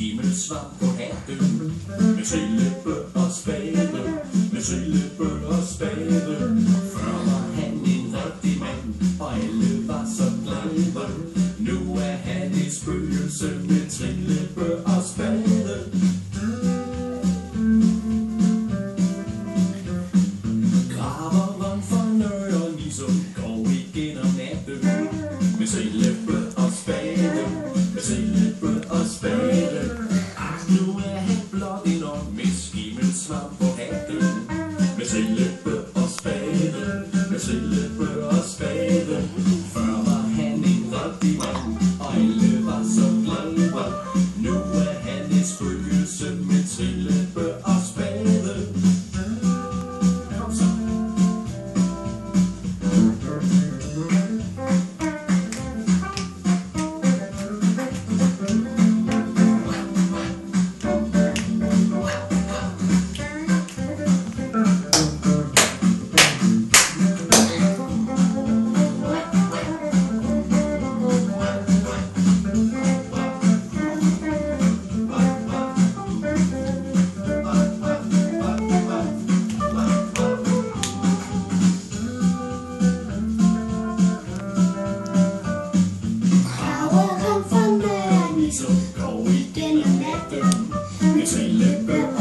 skimmelsvamp på hatten, med trillebør og spade, med trillebør og spade. Før var han en rigtig mand, og alle var så glade. Nu er han et spøgelse med trillebør og spade. Graver vand for Nørre Nissum går igennem natten, med trillebør og spade, med trillebør og spade. Nu er han blot en ånd med skimmelsvamp på hatten, med trillebør og spade, med trillebør og spade. Før var han en rigtig mand, og alle var så glade. Nu er han et spøgelse med trillebør og spade. Kom så. Så går igennem natten, med trillebør